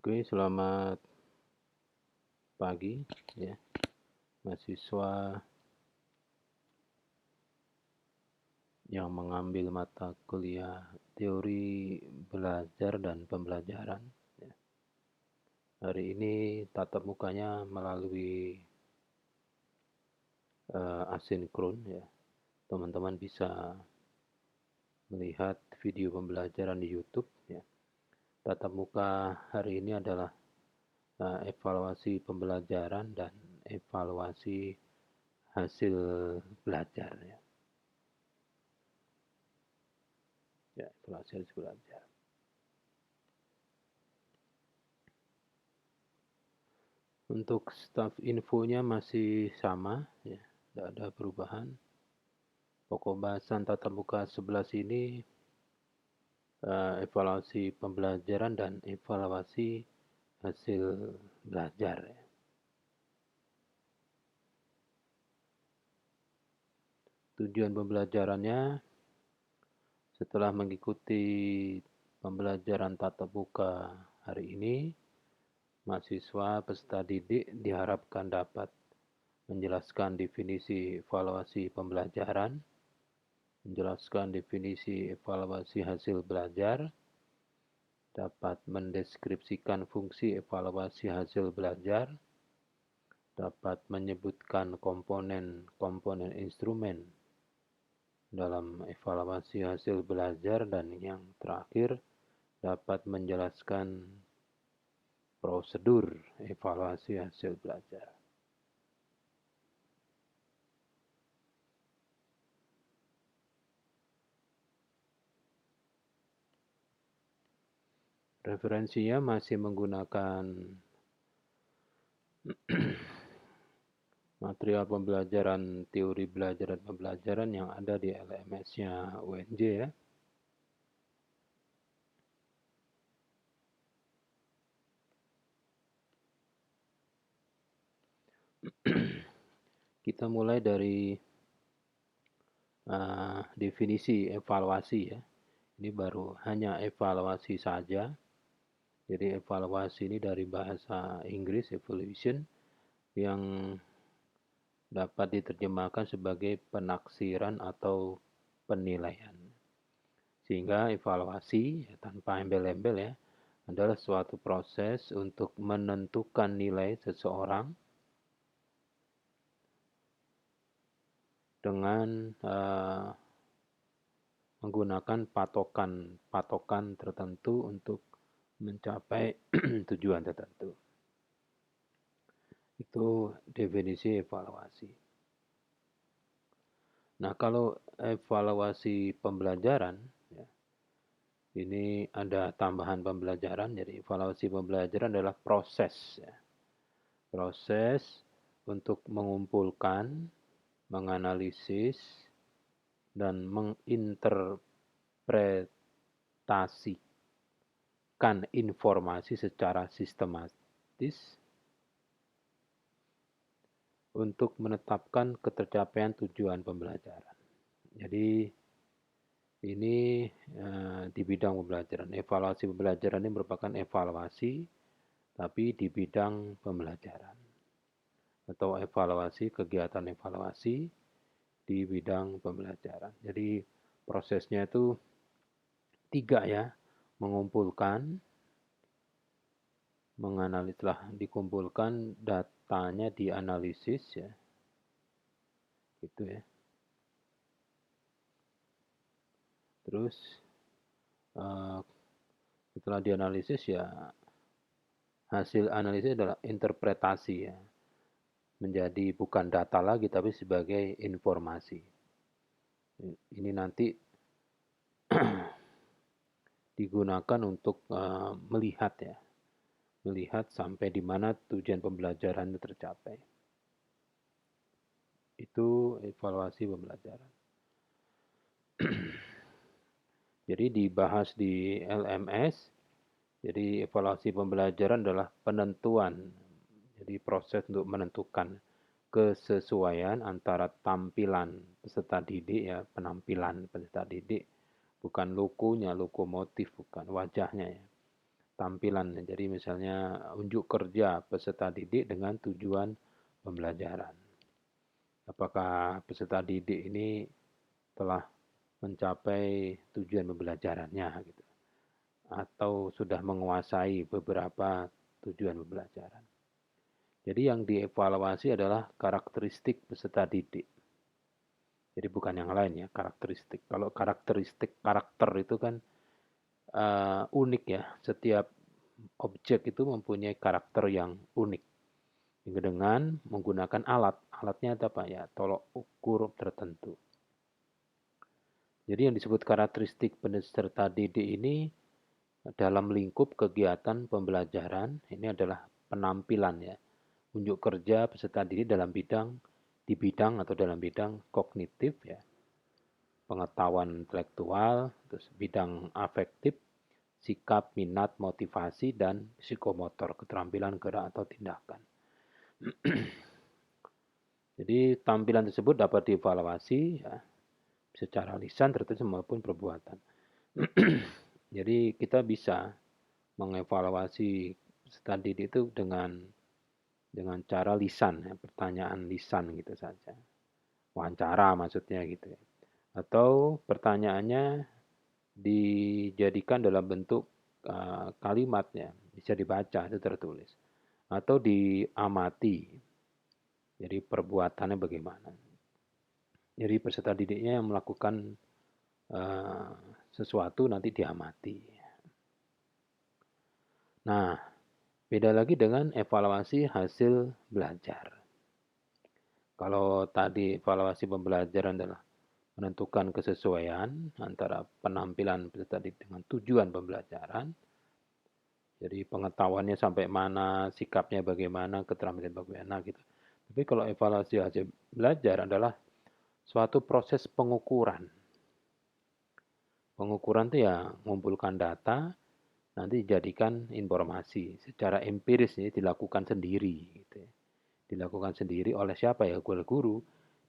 Oke, selamat pagi ya, mahasiswa yang mengambil mata kuliah teori belajar dan pembelajaran. Ya. Hari ini tatap mukanya melalui asinkron ya. Teman-teman bisa melihat video pembelajaran di YouTube ya. Tatap muka hari ini adalah evaluasi pembelajaran dan evaluasi hasil belajar ya. Ya, evaluasi hasil belajar. Untuk staf infonya masih sama, ya, tidak ada perubahan. Pokok bahasan tatap muka 11 ini evaluasi pembelajaran dan evaluasi hasil belajar. Ya. Tujuan pembelajarannya setelah mengikuti pembelajaran tatap muka hari ini, mahasiswa peserta didik diharapkan dapat menjelaskan definisi evaluasi pembelajaran, menjelaskan definisi evaluasi hasil belajar, dapat mendeskripsikan fungsi evaluasi hasil belajar, dapat menyebutkan komponen-komponen instrumen dalam evaluasi hasil belajar, dan yang terakhir dapat menjelaskan prosedur evaluasi hasil belajar. Referensinya masih menggunakan material pembelajaran teori belajar dan pembelajaran yang ada di LMS-nya UNJ ya. Kita mulai dari definisi evaluasi ya. Ini baru hanya evaluasi saja. Jadi evaluasi ini dari bahasa Inggris evaluation yang dapat diterjemahkan sebagai penaksiran atau penilaian. Sehingga evaluasi tanpa embel-embel ya adalah suatu proses untuk menentukan nilai seseorang dengan menggunakan patokan tertentu untuk mencapai tujuan tertentu. Itu definisi evaluasi. Nah, kalau evaluasi pembelajaran, ya, ini ada tambahan pembelajaran. Jadi evaluasi pembelajaran adalah proses, ya. Proses untuk mengumpulkan, menganalisis, dan menginterpretasikan informasi secara sistematis untuk menetapkan ketercapaian tujuan pembelajaran. Jadi ini di bidang pembelajaran. Evaluasi pembelajaran ini merupakan evaluasi tapi di bidang pembelajaran. Atau evaluasi, kegiatan evaluasi di bidang pembelajaran. Jadi prosesnya itu 3 ya. Mengumpulkan, menganalisis, telah dikumpulkan, datanya dianalisis ya. Gitu ya. Terus setelah dianalisis ya hasil analisis adalah interpretasi ya. Menjadi bukan data lagi tapi sebagai informasi. Ini nanti digunakan untuk melihat ya. Melihat sampai di mana tujuan pembelajaran itu tercapai. Itu evaluasi pembelajaran. Jadi dibahas di LMS. Jadi evaluasi pembelajaran adalah penentuan. Jadi proses untuk menentukan kesesuaian antara tampilan peserta didik ya, penampilan peserta didik, bukan logonya, lokomotif, bukan wajahnya ya. tampilan. Jadi misalnya unjuk kerja peserta didik dengan tujuan pembelajaran. Apakah peserta didik ini telah mencapai tujuan pembelajarannya gitu, atau sudah menguasai beberapa tujuan pembelajaran. Jadi yang dievaluasi adalah karakteristik peserta didik. Jadi bukan yang lain ya, karakteristik. Kalau karakter itu kan unik ya. Setiap objek itu mempunyai karakter yang unik. Dengan menggunakan alat. Alatnya apa ya? Tolok ukur tertentu. Jadi yang disebut karakteristik peserta didik ini dalam lingkup kegiatan pembelajaran, ini adalah penampilan ya. Unjuk kerja peserta didik di bidang atau dalam bidang kognitif ya. Pengetahuan intelektual, terus bidang afektif, sikap, minat, motivasi, dan psikomotor, keterampilan gerak atau tindakan. Jadi tampilan tersebut dapat dievaluasi ya, secara lisan tertulis maupun perbuatan. Jadi kita bisa mengevaluasi peserta didik itu dengan cara lisan, ya, pertanyaan lisan gitu saja. Wawancara maksudnya gitu ya. Atau pertanyaannya dijadikan dalam bentuk kalimatnya, bisa dibaca, itu tertulis. Atau diamati, jadi perbuatannya bagaimana. Jadi peserta didiknya yang melakukan sesuatu nanti diamati. Nah, beda lagi dengan evaluasi hasil belajar. Kalau tadi evaluasi pembelajaran adalah menentukan kesesuaian antara penampilan peserta didik dengan tujuan pembelajaran. Jadi pengetahuannya sampai mana, sikapnya bagaimana, keterampilan bagaimana gitu. Tapi kalau evaluasi hasil belajar adalah suatu proses pengukuran. Pengukuran itu ya mengumpulkan data, nanti dijadikan informasi. Secara empiris ini dilakukan sendiri. Gitu ya. Dilakukan sendiri oleh siapa ya? Oleh guru.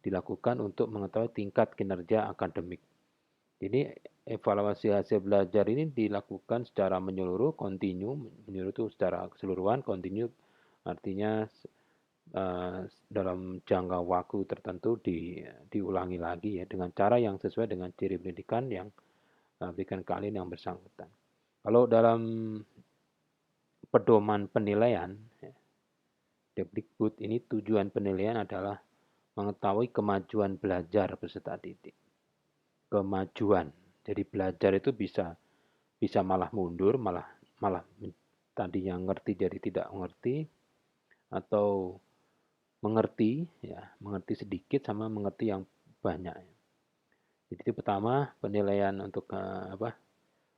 Dilakukan untuk mengetahui tingkat kinerja akademik. Ini evaluasi hasil belajar ini dilakukan secara menyeluruh, kontinu, menyeluruh itu secara keseluruhan, kontinu artinya dalam jangka waktu tertentu diulangi lagi ya dengan cara yang sesuai dengan ciri pendidikan yang berikan keahlian yang bersangkutan. Kalau dalam pedoman penilaian, ya, Depdikbud ini tujuan penilaian adalah mengetahui kemajuan belajar peserta didik. Kemajuan. Jadi belajar itu bisa malah mundur, malah tadinya ngerti jadi tidak mengerti, atau mengerti sedikit sama mengerti yang banyak. Jadi itu pertama penilaian untuk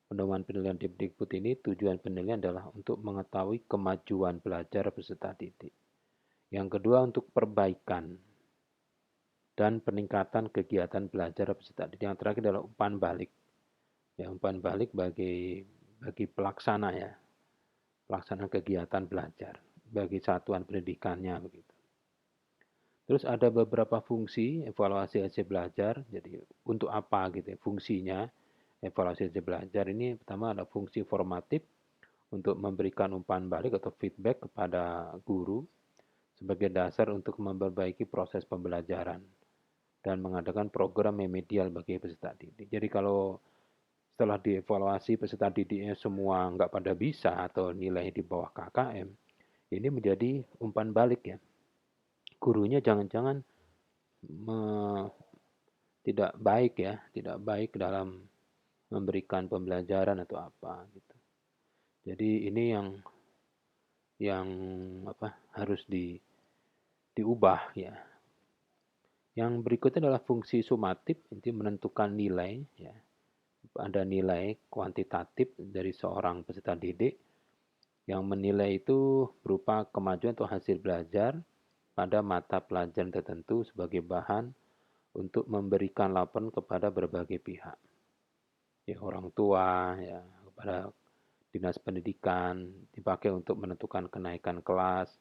pedoman penilaian Depdikbud ini tujuan penilaian adalah untuk mengetahui kemajuan belajar peserta didik. Yang kedua untuk perbaikan dan peningkatan kegiatan belajar peserta didik. Yang terakhir adalah umpan balik. Ya, umpan balik bagi pelaksana ya. Pelaksana kegiatan belajar bagi satuan pendidikannya begitu. Terus ada beberapa fungsi evaluasi hasil belajar. Jadi untuk apa gitu ya fungsinya evaluasi hasil belajar ini? Pertama ada fungsi formatif untuk memberikan umpan balik atau feedback kepada guru sebagai dasar untuk memperbaiki proses pembelajaran dan mengadakan program remedial bagi peserta didik. Jadi kalau setelah dievaluasi peserta didiknya semua nggak pada bisa atau nilai di bawah KKM, ini menjadi umpan balik ya. Gurunya jangan-jangan tidak baik dalam memberikan pembelajaran atau apa gitu. Jadi ini yang harus diubah ya. Yang berikutnya adalah fungsi sumatif, itu menentukan nilai ya. Ada nilai kuantitatif dari seorang peserta didik yang menilai itu berupa kemajuan atau hasil belajar pada mata pelajaran tertentu sebagai bahan untuk memberikan laporan kepada berbagai pihak. Ya, orang tua, ya, kepada dinas pendidikan, dipakai untuk menentukan kenaikan kelas,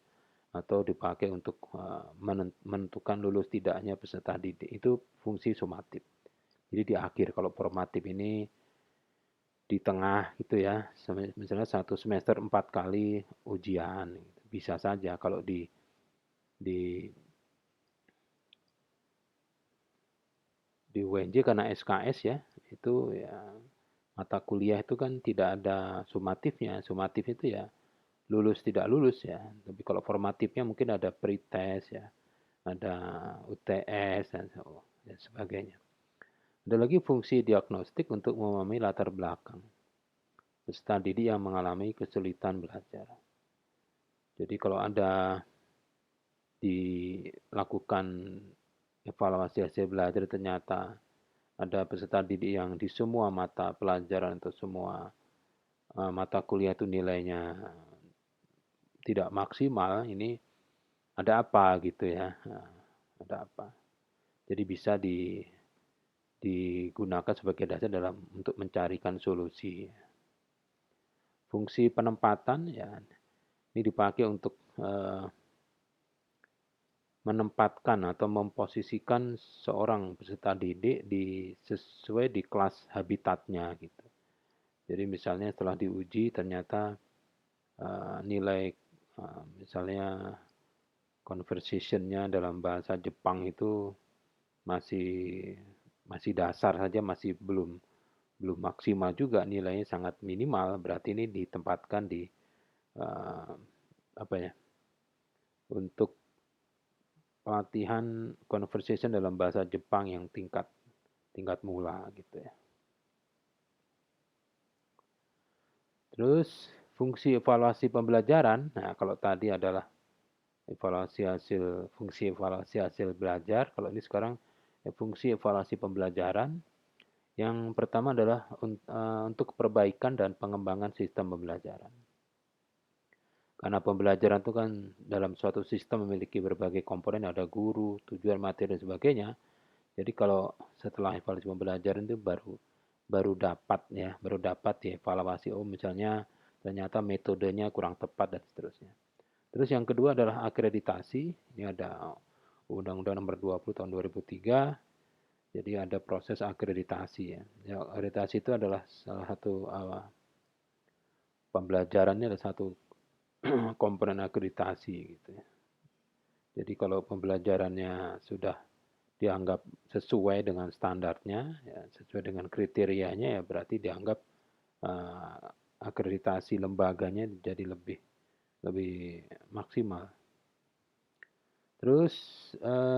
atau dipakai untuk menentukan lulus tidaknya peserta didik. Itu fungsi sumatif. Jadi di akhir, kalau formatif ini di tengah gitu ya, misalnya satu semester 4 kali ujian, bisa saja kalau di di UNJ karena SKS ya, itu ya mata kuliah itu kan tidak ada sumatifnya, sumatif itu ya lulus tidak lulus ya, tapi kalau formatifnya mungkin ada pretest ya, ada UTS dan sebagainya. Ada lagi fungsi diagnostik untuk memahami latar belakang peserta didik yang mengalami kesulitan belajar. Jadi kalau ada dilakukan evaluasi hasil belajar ternyata ada peserta didik yang di semua mata pelajaran atau semua mata kuliah itu nilainya tidak maksimal, ini ada apa gitu ya, ada apa. Jadi bisa digunakan sebagai dasar dalam untuk mencarikan solusi. Fungsi penempatan ya ini dipakai untuk menempatkan atau memposisikan seorang peserta didik sesuai di kelas habitatnya gitu. Jadi misalnya setelah diuji ternyata nilai misalnya conversationnya dalam bahasa Jepang itu masih masih dasar saja, masih belum maksimal juga, nilainya sangat minimal, berarti ini ditempatkan di uh, apa ya, untuk pelatihan conversation dalam bahasa Jepang yang tingkat mula gitu ya. Terus fungsi evaluasi pembelajaran, nah kalau tadi adalah fungsi evaluasi hasil belajar, kalau ini sekarang fungsi evaluasi pembelajaran. Yang pertama adalah untuk perbaikan dan pengembangan sistem pembelajaran. Karena pembelajaran itu kan dalam suatu sistem memiliki berbagai komponen, ada guru, tujuan materi dan sebagainya. Jadi kalau setelah evaluasi pembelajaran itu baru dapat dievaluasi, oh misalnya ternyata metodenya kurang tepat dan seterusnya. Terus yang kedua adalah akreditasi. Ini ada Undang-Undang Nomor 20 tahun 2003. Jadi ada proses akreditasi ya. Akreditasi itu adalah salah satu pembelajarannya, ada satu komponen akreditasi gitu ya. Jadi kalau pembelajarannya sudah dianggap sesuai dengan standarnya, ya, sesuai dengan kriterianya, ya berarti dianggap uh, akreditasi lembaganya jadi lebih maksimal. Terus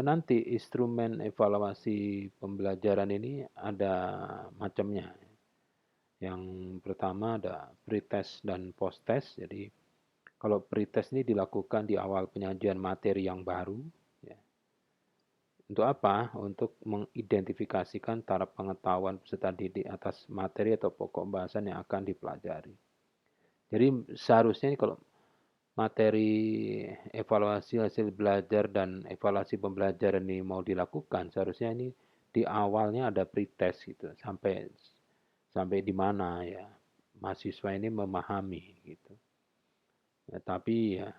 nanti instrumen evaluasi pembelajaran ini ada macamnya. Yang pertama ada pretest dan posttest. Jadi kalau pretest ini dilakukan di awal penyajian materi yang baru. Ya. Untuk apa? Untuk mengidentifikasikan taraf pengetahuan peserta didik atas materi atau pokok bahasan yang akan dipelajari. Jadi seharusnya kalau materi evaluasi hasil belajar dan evaluasi pembelajaran ini mau dilakukan, seharusnya ini di awalnya ada pretest gitu, sampai di mana ya mahasiswa ini memahami gitu. Ya, tapi ya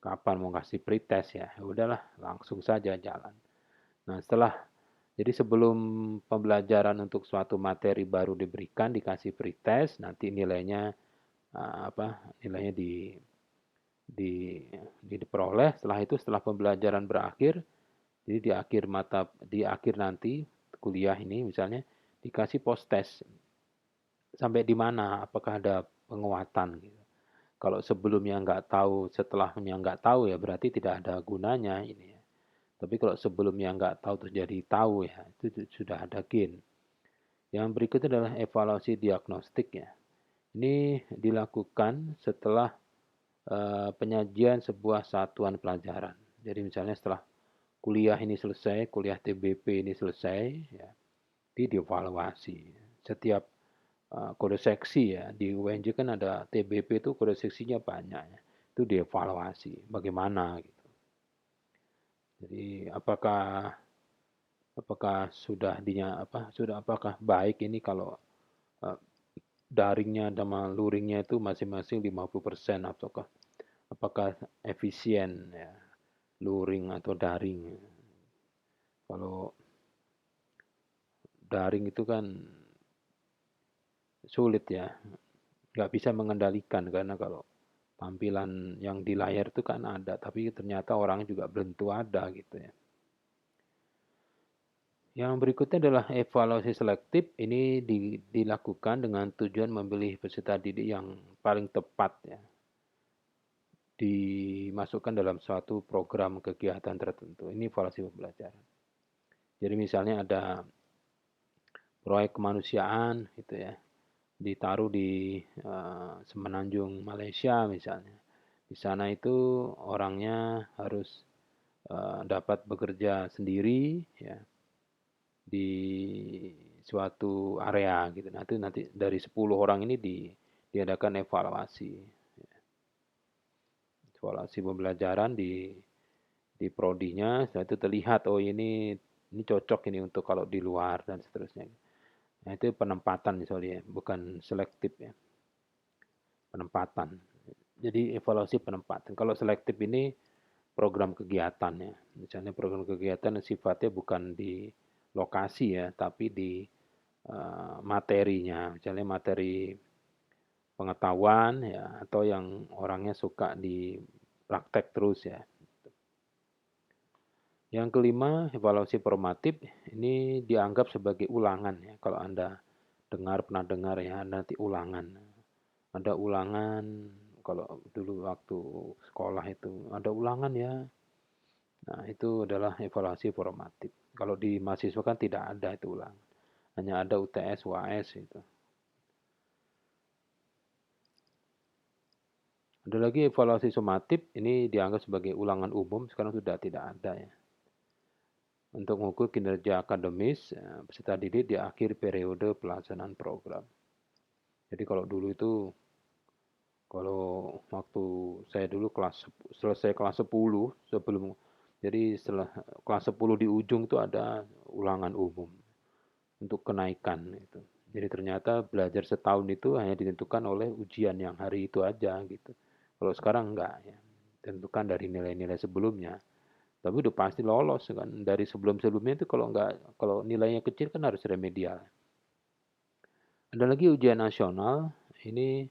kapan mau kasih pretest ya, udahlah langsung saja jalan. Nah jadi sebelum pembelajaran untuk suatu materi baru diberikan, dikasih pretest, nanti nilainya nilainya di diperoleh. Setelah pembelajaran berakhir, jadi di akhir nanti kuliah ini misalnya dikasih post test sampai di mana, apakah ada penguatan gitu. Kalau sebelumnya nggak tahu, setelahnya nggak tahu ya berarti tidak ada gunanya ini ya. Tapi kalau sebelumnya nggak tahu terus jadi tahu ya, itu sudah ada gain. Yang berikutnya adalah evaluasi diagnostik ya. Ini dilakukan setelah penyajian sebuah satuan pelajaran. Jadi misalnya setelah kuliah ini selesai, kuliah TBP ini selesai, ya, dievaluasi. Setiap kode seksi ya, di UNJ kan ada TBP itu kode seksinya banyak ya. Itu dievaluasi bagaimana gitu. Jadi apakah apakah baik ini kalau uh, daringnya sama luringnya itu masing-masing 50%, apakah efisien ya, luring atau daring. Kalau daring itu kan sulit ya, nggak bisa mengendalikan karena kalau tampilan yang di layar itu kan ada, tapi ternyata orangnya juga belum tentu ada gitu ya. Yang berikutnya adalah evaluasi selektif. Ini dilakukan dengan tujuan memilih peserta didik yang paling tepat ya, dimasukkan dalam suatu program kegiatan tertentu. Ini evaluasi pembelajaran. Jadi misalnya ada proyek kemanusiaan gitu ya, ditaruh di Semenanjung Malaysia misalnya. Di sana itu orangnya harus dapat bekerja sendiri ya di suatu area gitu. Nanti dari 10 orang ini diadakan evaluasi. Evaluasi pembelajaran di prodinya, setelah itu terlihat oh ini cocok ini untuk kalau di luar dan seterusnya. Nah, itu penempatan misalnya, bukan selektif ya. Penempatan. Jadi evaluasi penempatan. Kalau selektif ini program kegiatan ya. Misalnya program kegiatan sifatnya bukan di lokasi ya, tapi di materinya. Misalnya materi pengetahuan ya, atau yang orangnya suka di praktek terus ya. Yang kelima, evaluasi formatif ini dianggap sebagai ulangan ya. Kalau Anda pernah dengar ya, nanti ulangan. Ada ulangan, kalau dulu waktu sekolah itu ada ulangan ya. Nah, itu adalah evaluasi formatif. Kalau di mahasiswa kan tidak ada itu ulangan. Hanya ada UTS, UAS itu. Ada lagi evaluasi sumatif, ini dianggap sebagai ulangan umum, sekarang sudah tidak ada ya. Untuk mengukur kinerja akademis peserta didik di akhir periode pelaksanaan program. Jadi kalau dulu itu, kalau waktu saya dulu selesai kelas 10, jadi setelah kelas 10 di ujung itu ada ulangan umum untuk kenaikan itu. Jadi ternyata belajar setahun itu hanya ditentukan oleh ujian yang hari itu aja gitu. Kalau sekarang enggak ya, tentukan dari nilai-nilai sebelumnya. Tapi udah pasti lolos kan dari sebelum-sebelumnya itu, kalau nilainya kecil kan harus remedial. Ada lagi ujian nasional, ini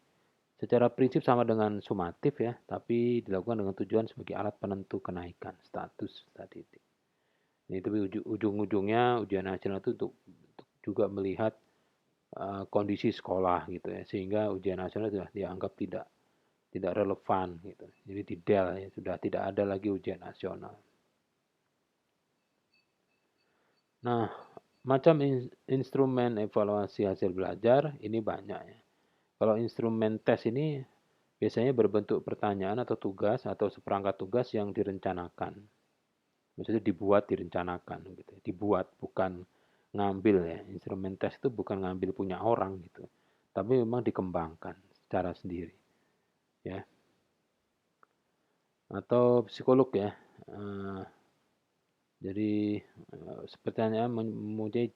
secara prinsip sama dengan sumatif ya, tapi dilakukan dengan tujuan sebagai alat penentu kenaikan status tadi. Ini tapi ujung-ujungnya ujian nasional itu untuk juga melihat kondisi sekolah gitu ya, sehingga ujian nasional sudah dianggap tidak relevan gitu. Jadi tidak ya, sudah tidak ada lagi ujian nasional. Nah, macam instrumen evaluasi hasil belajar ini banyak ya. Kalau instrumen tes ini biasanya berbentuk pertanyaan atau tugas atau seperangkat tugas yang direncanakan. Maksudnya dibuat, direncanakan gitu. Dibuat, bukan ngambil ya. Instrumen tes itu bukan ngambil punya orang gitu. Tapi memang dikembangkan secara sendiri ya. Atau psikolog ya. Jadi pertanyaan mempunyai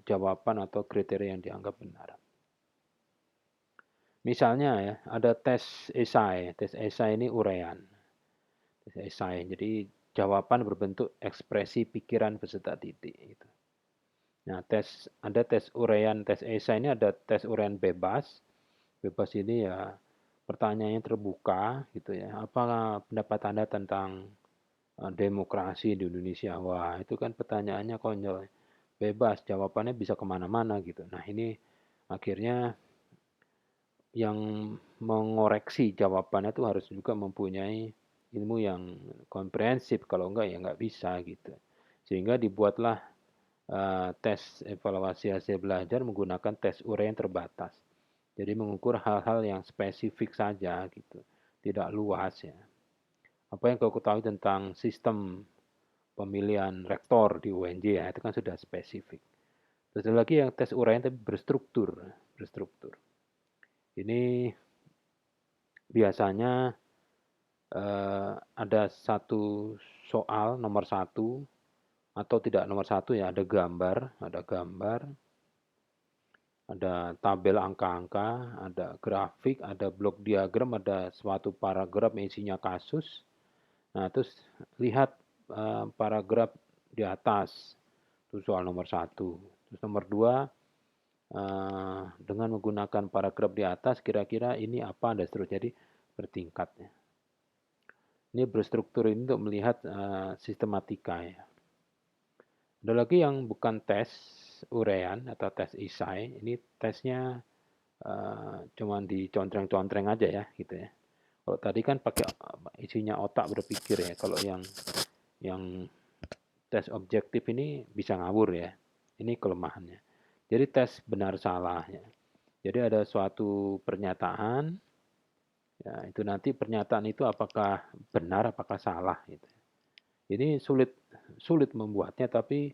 jawaban atau kriteria yang dianggap benar. Misalnya ya, ada tes esai. Tes esai ini uraian. Tes esai. Jadi jawaban berbentuk ekspresi pikiran peserta didik. Gitu. Nah, ada tes uraian, tes esai ini ada tes uraian bebas. Bebas ini ya pertanyaannya terbuka gitu ya. Apa pendapat Anda tentang demokrasi di Indonesia? Wah, itu kan pertanyaannya konyol. Bebas, jawabannya bisa kemana-mana gitu. Nah, ini akhirnya yang mengoreksi jawabannya itu harus juga mempunyai ilmu yang komprehensif, kalau enggak ya enggak bisa gitu. Sehingga dibuatlah tes evaluasi hasil belajar menggunakan tes uraian terbatas. Jadi mengukur hal-hal yang spesifik saja gitu, tidak luas ya. Apa yang kau ketahui tentang sistem pemilihan rektor di UNJ ya, itu kan sudah spesifik. Terus ada lagi yang tes uraian tapi berstruktur. Ini biasanya ada satu soal nomor satu atau tidak nomor satu ya, ada tabel angka-angka, ada grafik, ada blok diagram, ada suatu paragraf yang isinya kasus. Nah, terus lihat paragraf di atas, itu soal nomor satu. Terus nomor dua, dengan menggunakan paragraf di atas kira-kira ini apa dan seterusnya. Jadi bertingkatnya. Ini berstruktur ini untuk melihat sistematika ya. Ada lagi yang bukan tes urean atau tes isai. Ini tesnya cuman dicontreng-contreng aja ya gitu ya. Kalau tadi kan pakai isinya otak berpikir ya. Kalau yang tes objektif ini bisa ngawur ya. Ini kelemahannya. Jadi tes benar salah ya. Jadi ada suatu pernyataan, ya itu nanti pernyataan itu apakah benar, apakah salah gitu. Ini sulit sulit membuatnya tapi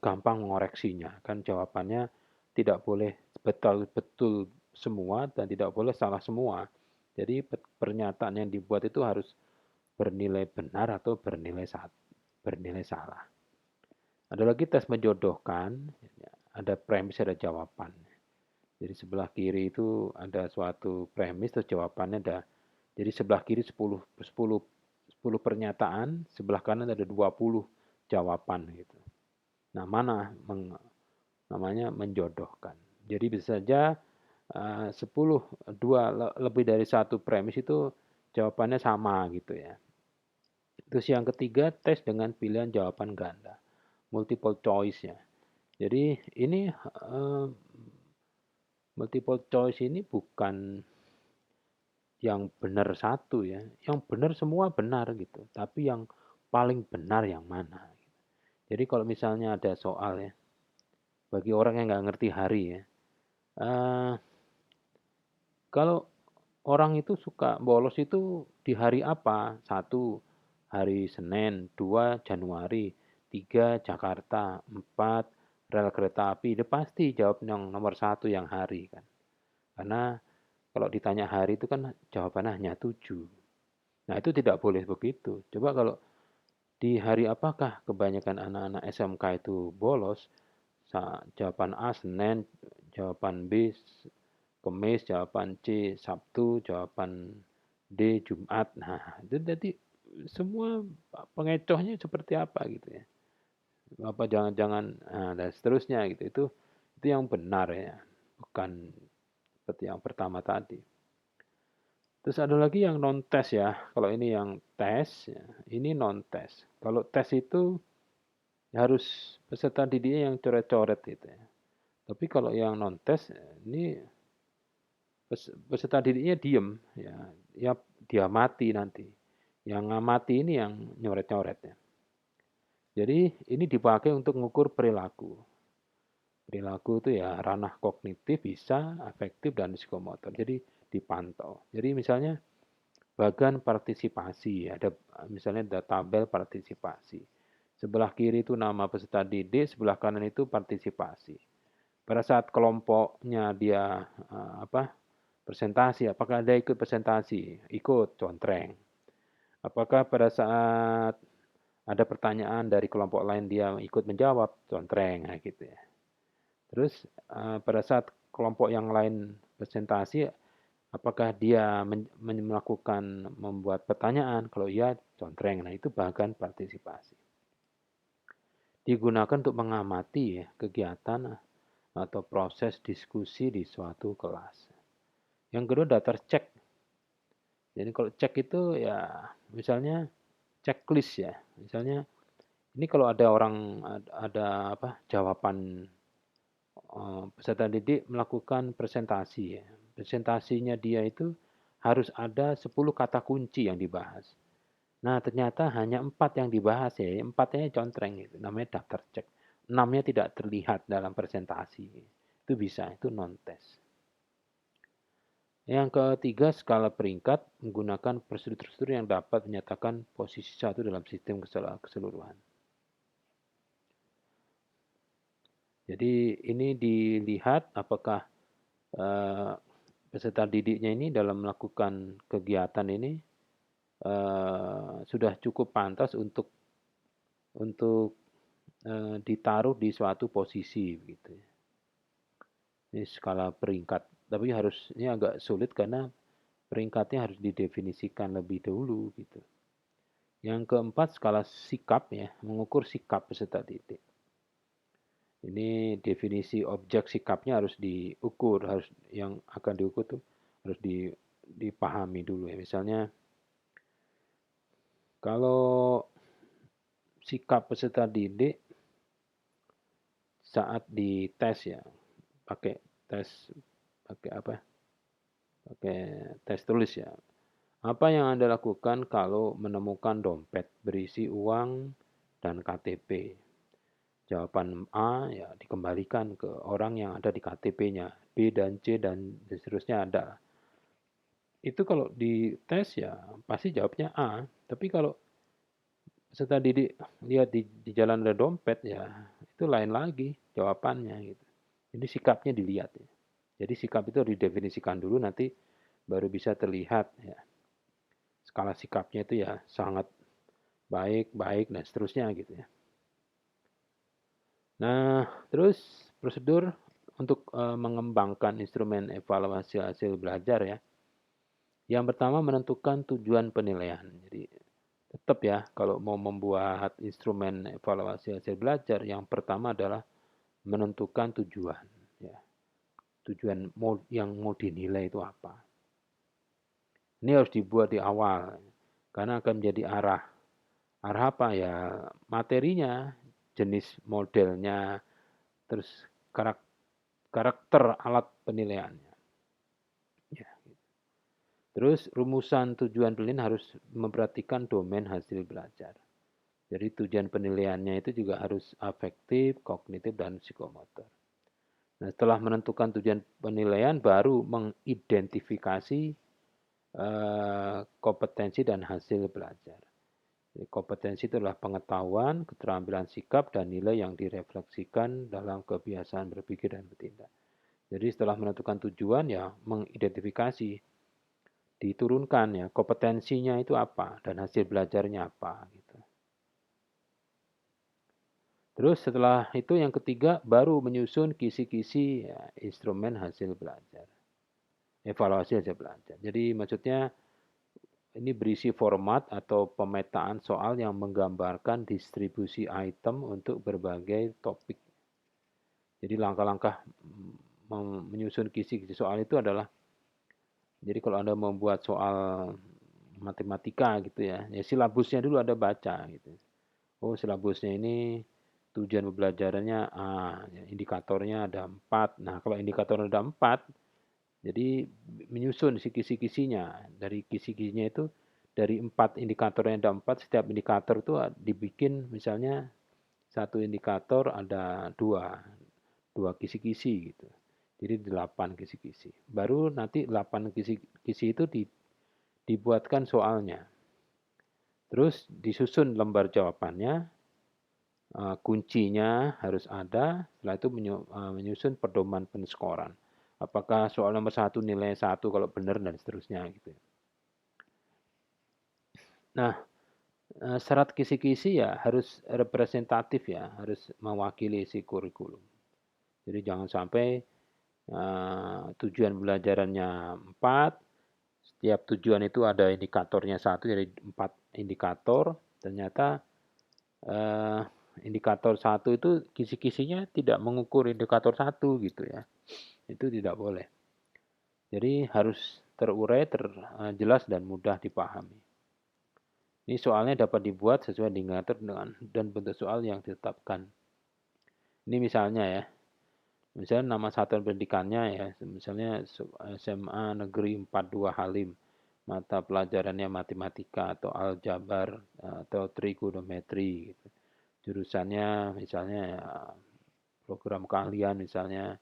gampang mengoreksinya. Kan jawabannya tidak boleh betul-betul semua dan tidak boleh salah semua. Jadi pernyataan yang dibuat itu harus bernilai benar atau bernilai salah. Ada lagi tes menjodohkan, ada premis, ada jawaban. Jadi sebelah kiri itu ada suatu premis, terus jawabannya ada. Jadi sebelah kiri 10 pernyataan, sebelah kanan ada 20 jawaban gitu. Nah, mana namanya menjodohkan. Jadi bisa saja 10, 2 lebih dari satu premis itu jawabannya sama gitu ya. Terus yang ketiga, tes dengan pilihan jawaban ganda, multiple choice ya. Jadi ini multiple choice ini bukan yang benar satu ya, yang benar semua benar gitu, tapi yang paling benar yang mana. Jadi kalau misalnya ada soal ya, bagi orang yang nggak ngerti hari ya, kalau orang itu suka bolos itu di hari apa? Satu, hari Senin. Dua, Januari. Tiga, Jakarta. Empat, rel kereta api. Dia pasti jawab yang nomor satu yang hari kan. Karena kalau ditanya hari itu kan jawabannya hanya 7. Nah itu tidak boleh begitu. Coba kalau di hari apakah kebanyakan anak-anak SMK itu bolos? Jawaban A Senin, jawaban B Kemis, jawaban C Sabtu, jawaban D Jumat. Nah, itu jadi semua pengecohnya seperti apa gitu ya. Apa jangan-jangan dan seterusnya gitu. Itu yang benar ya. Bukan seperti yang pertama tadi. Terus ada lagi yang non tes ya. Kalau ini yang tes, ya, ini non tes. Kalau tes itu harus peserta didiknya yang coret-coret gitu ya. Tapi kalau yang non tes ini peserta didiknya diem ya, ya dia mati nanti. Yang ngamati ini yang nyoret-nyoret ya. Jadi ini dipakai untuk mengukur perilaku. Perilaku itu ya ranah kognitif bisa, afektif dan psikomotor. Jadi dipantau. Jadi misalnya bagan partisipasi, ada misalnya ada tabel partisipasi. Sebelah kiri itu nama peserta didik, sebelah kanan itu partisipasi. Pada saat kelompoknya dia presentasi, apakah dia ikut presentasi? Ikut, contreng. Apakah pada saat ada pertanyaan dari kelompok lain dia ikut menjawab? Contreng, nah gitu ya. Terus pada saat kelompok yang lain presentasi, apakah dia melakukan membuat pertanyaan? Kalau iya, contreng. Nah itu bahkan partisipasi. Digunakan untuk mengamati ya, kegiatan atau proses diskusi di suatu kelas. Yang kedua daftar cek. Jadi kalau cek itu ya misalnya checklist ya. Misalnya ini kalau ada orang ada jawaban peserta didik melakukan presentasi ya. Presentasinya dia itu harus ada 10 kata kunci yang dibahas. Nah, ternyata hanya 4 yang dibahas ya. 4-nya contreng itu. Namanya daftar cek. 6-nya tidak terlihat dalam presentasi. Itu bisa, itu non-test. Yang ketiga, skala peringkat menggunakan prosedur-prosedur yang dapat menyatakan posisi satu dalam sistem keseluruhan. Jadi ini dilihat apakah peserta didiknya ini dalam melakukan kegiatan ini sudah cukup pantas untuk ditaruh di suatu posisi gitu. Ini skala peringkat, tapi ini agak sulit karena peringkatnya harus didefinisikan lebih dahulu gitu. Yang keempat skala sikap ya, mengukur sikap peserta didik. Ini definisi objek sikapnya harus diukur, harus yang akan diukur tuh harus dipahami dulu ya. Misalnya kalau sikap peserta didik saat dites ya, pakai tes pakai apa? Pakai tes tulis ya. Apa yang Anda lakukan kalau menemukan dompet berisi uang dan KTP? Jawaban A ya dikembalikan ke orang yang ada di KTP-nya. B dan C dan seterusnya ada. Itu kalau di tes ya pasti jawabnya A. Tapi kalau peserta didik lihat di jalan ada dompet ya itu lain lagi jawabannya gitu. Jadi sikapnya dilihat ya. Jadi sikap itu didefinisikan dulu nanti baru bisa terlihat ya. Skala sikapnya itu ya sangat baik, baik dan seterusnya gitu ya. Nah, terus prosedur untuk mengembangkan instrumen evaluasi hasil belajar ya. Yang pertama menentukan tujuan penilaian. Jadi tetap ya kalau mau membuat instrumen evaluasi hasil belajar yang pertama adalah menentukan tujuan ya. Tujuan yang mau dinilai itu apa. Ini harus dibuat di awal karena akan menjadi arah. Arah apa ya? Materinya, jenis modelnya, terus karakter alat penilaiannya. Ya. Terus rumusan tujuan penilaian harus memperhatikan domain hasil belajar. Jadi tujuan penilaiannya itu juga harus afektif, kognitif, dan psikomotor. Nah, setelah menentukan tujuan penilaian, baru mengidentifikasi kompetensi dan hasil belajar. Jadi, kompetensi itu adalah pengetahuan, keterampilan sikap, dan nilai yang direfleksikan dalam kebiasaan berpikir dan bertindak. Jadi setelah menentukan tujuan ya mengidentifikasi, diturunkan ya kompetensinya itu apa dan hasil belajarnya apa gitu. Terus setelah itu yang ketiga baru menyusun kisi-kisi ya, instrumen hasil belajar. Evaluasi hasil belajar. Jadi maksudnya ini berisi format atau pemetaan soal yang menggambarkan distribusi item untuk berbagai topik. Jadi langkah-langkah menyusun kisi-kisi soal itu adalah, jadi kalau Anda membuat soal matematika gitu ya, ya silabusnya dulu Anda baca gitu. Oh, silabusnya ini tujuan pembelajarannya A, ya, indikatornya ada 4. Nah, kalau indikator ada 4, jadi menyusun kisi-kisinya. Dari kisi-kisinya itu dari 4 indikatornya ada 4, setiap indikator itu dibikin misalnya satu indikator ada 2 kisi-kisi gitu. Jadi 8 kisi-kisi. Baru nanti 8 kisi-kisi itu dibuatkan soalnya. Terus disusun lembar jawabannya, kuncinya harus ada, setelah itu menyusun pedoman penskoran. Apakah soal nomor 1 nilai 1 kalau benar dan seterusnya gitu. Nah, syarat kisi-kisi ya harus representatif ya, harus mewakili isi kurikulum. Jadi jangan sampai tujuan belajarannya 4, setiap tujuan itu ada indikatornya 1, jadi 4 indikator, ternyata indikator 1 itu kisi-kisinya tidak mengukur indikator 1 gitu ya. Itu tidak boleh. Jadi harus terurai, jelas dan mudah dipahami. Ini soalnya dapat dibuat sesuai indikator dan bentuk soal yang ditetapkan. Ini misalnya ya, misalnya nama satuan pendidikannya ya, misalnya SMA Negeri 42 Halim, mata pelajarannya matematika atau aljabar atau trigonometri gitu. Jurusannya misalnya ya, program keahlian misalnya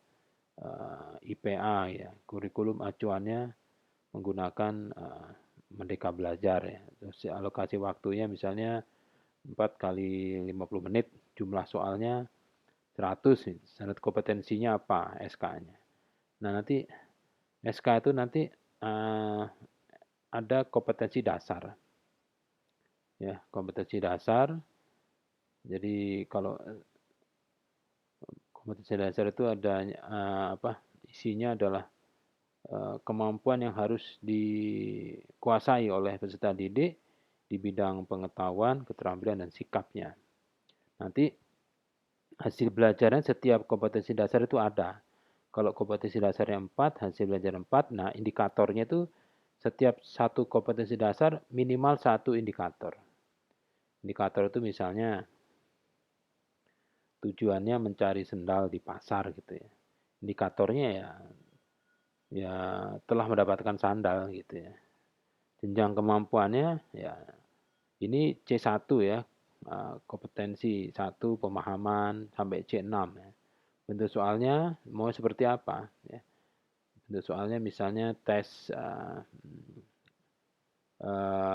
IPA ya, kurikulum acuannya menggunakan Merdeka Belajar ya. Terus alokasi waktunya misalnya 4 kali 50 menit, jumlah soalnya 100, syarat kompetensinya apa, SK-nya. Nah, nanti SK itu nanti ada kompetensi dasar. Ya, kompetensi dasar. Jadi kalau kompetensi dasar itu ada isinya adalah kemampuan yang harus dikuasai oleh peserta didik di bidang pengetahuan, keterampilan dan sikapnya. Nanti hasil belajarnya setiap kompetensi dasar itu ada. Kalau kompetensi dasarnya 4, hasil belajar 4, nah indikatornya itu setiap satu kompetensi dasar minimal satu indikator. Indikator itu misalnya tujuannya mencari sendal di pasar gitu ya. Indikatornya ya telah mendapatkan sandal gitu ya. Jenjang kemampuannya ya ini C1 ya, kompetensi 1 pemahaman sampai C6 ya. Bentuk soalnya mau seperti apa ya. Bentuk soalnya misalnya tes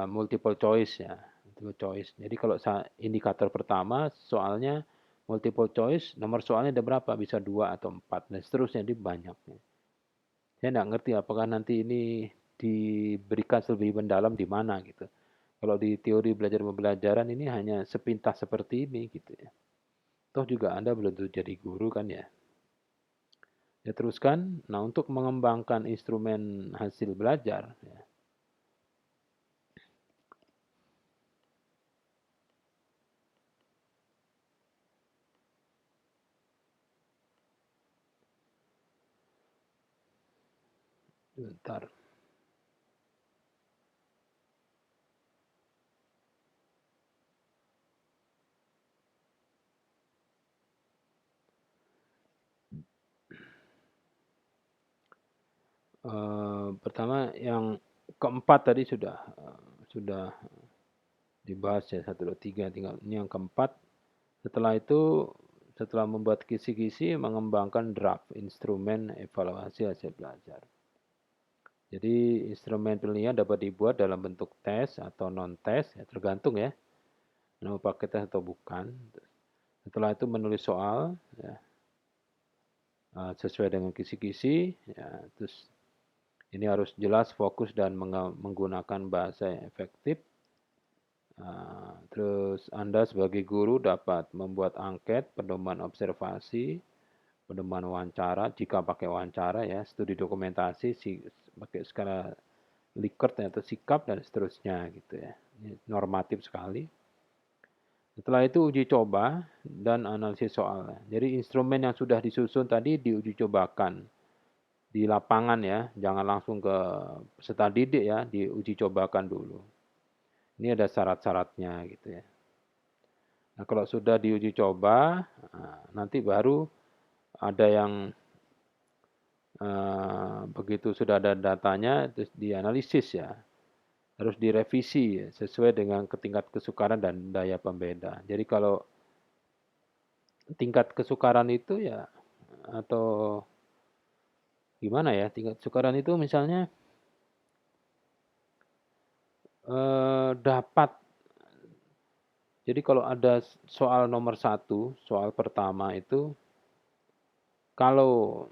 multiple choice ya, multiple choice. Jadi kalau indikator pertama soalnya multiple choice, nomor soalnya ada berapa? Bisa 2 atau 4 dan seterusnya, di banyak. Saya nggak ngerti apakah nanti ini diberikan lebih mendalam di mana gitu. Kalau di teori belajar pembelajaran ini hanya sepintas seperti ini gitu ya. Toh juga Anda belum tentu jadi guru kan ya. Ya teruskan. Nah untuk mengembangkan instrumen hasil belajar ya. Bentar. Pertama yang keempat tadi sudah dibahas ya 1, 2, 3, tinggal ini yang keempat. Setelah itu setelah membuat kisi-kisi mengembangkan draft instrumen evaluasi hasil belajar. Jadi instrumen penilaian dapat dibuat dalam bentuk tes atau non-tes ya tergantung ya mau pakai tes atau bukan. Setelah itu menulis soal ya, sesuai dengan kisi-kisi ya, terus ini harus jelas, fokus, dan menggunakan bahasa yang efektif. Terus Anda sebagai guru dapat membuat angket, pedoman observasi, pedoman wawancara, jika pakai wawancara ya, studi dokumentasi, pakai skala Likert atau sikap dan seterusnya gitu ya. Ini normatif sekali. Setelah itu uji coba dan analisis soal. Jadi instrumen yang sudah disusun tadi diuji cobakan di lapangan ya, jangan langsung ke peserta didik ya, diuji cobakan dulu. Ini ada syarat-syaratnya gitu ya. Nah, kalau sudah diuji coba, nanti baru ada yang begitu sudah ada datanya, terus dianalisis ya, harus direvisi ya, sesuai dengan tingkat kesukaran dan daya pembeda. Jadi kalau tingkat kesukaran itu ya, atau gimana ya, tingkat kesukaran itu misalnya dapat. Jadi kalau ada soal nomor 1, soal pertama itu, kalau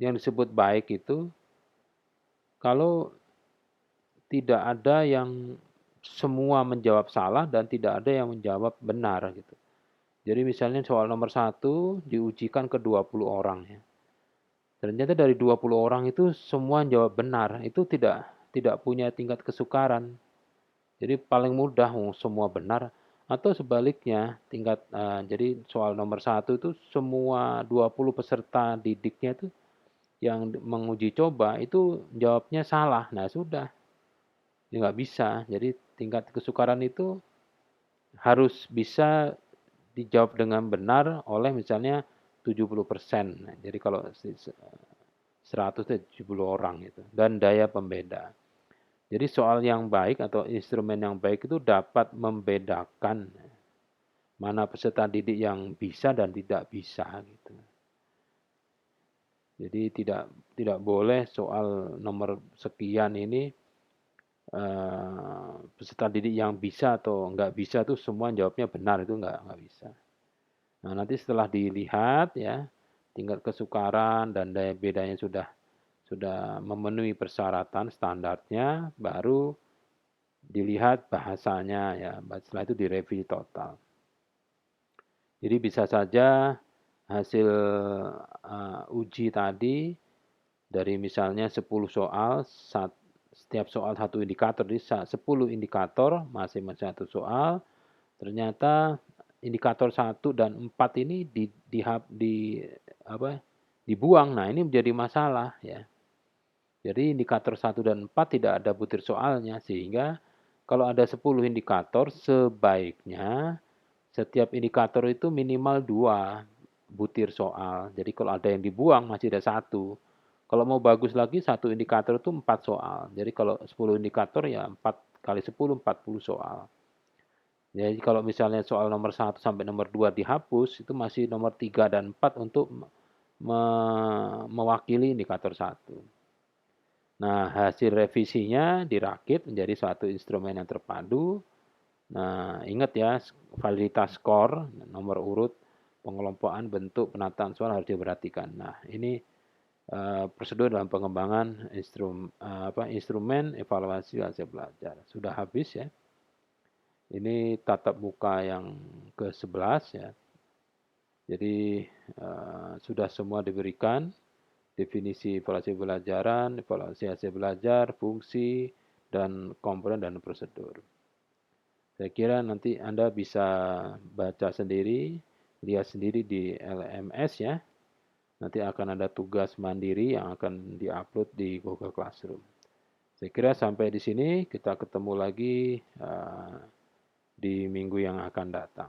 yang disebut baik itu, kalau tidak ada yang semua menjawab salah dan tidak ada yang menjawab benar gitu. Jadi misalnya soal nomor 1 diujikan ke 20 orang ya. Ternyata dari 20 orang itu semua jawab benar, itu tidak punya tingkat kesukaran. Jadi paling mudah semua benar, atau sebaliknya jadi soal nomor 1 itu semua 20 peserta didiknya itu yang menguji coba itu jawabnya salah. Nah sudah, ya nggak bisa. Jadi tingkat kesukaran itu harus bisa dijawab dengan benar oleh misalnya 70%. Nah, jadi kalau 170 orang itu. Dan daya pembeda. Jadi soal yang baik atau instrumen yang baik itu dapat membedakan mana peserta didik yang bisa dan tidak bisa gitu. Jadi tidak boleh soal nomor sekian ini peserta didik yang bisa atau enggak bisa tuh semua jawabnya benar, itu enggak bisa. Nah, nanti setelah dilihat ya tingkat kesukaran dan daya bedanya sudah memenuhi persyaratan standarnya, baru dilihat bahasanya ya. Setelah itu direvisi total. Jadi bisa saja hasil uji tadi dari misalnya 10 soal, setiap soal satu indikator, jadi 10 indikator masing-masing satu soal, ternyata indikator 1 dan 4 ini dibuang. Nah, ini menjadi masalah ya. Jadi indikator 1 dan 4 tidak ada butir soalnya, sehingga kalau ada 10 indikator sebaiknya setiap indikator itu minimal 2 butir soal. Jadi kalau ada yang dibuang masih ada 1. Kalau mau bagus lagi satu indikator itu 4 soal. Jadi kalau 10 indikator ya 4 kali 10 40 soal. Jadi kalau misalnya soal nomor 1 sampai nomor 2 dihapus, itu masih nomor 3 dan 4 untuk mewakili indikator 1. Nah, hasil revisinya dirakit menjadi suatu instrumen yang terpadu. Nah, ingat ya, validitas skor, nomor urut, pengelompokan, bentuk, penataan soal harus diperhatikan. Nah, ini prosedur dalam pengembangan instrumen evaluasi hasil belajar. Sudah habis ya. Ini tatap muka yang ke-11 ya. Jadi sudah semua diberikan definisi evaluasi pelajaran, evaluasi hasil belajar, fungsi, dan komponen dan prosedur. Saya kira nanti Anda bisa baca sendiri, lihat sendiri di LMS ya. Nanti akan ada tugas mandiri yang akan diupload di Google Classroom. Saya kira sampai di sini kita ketemu lagi di minggu yang akan datang.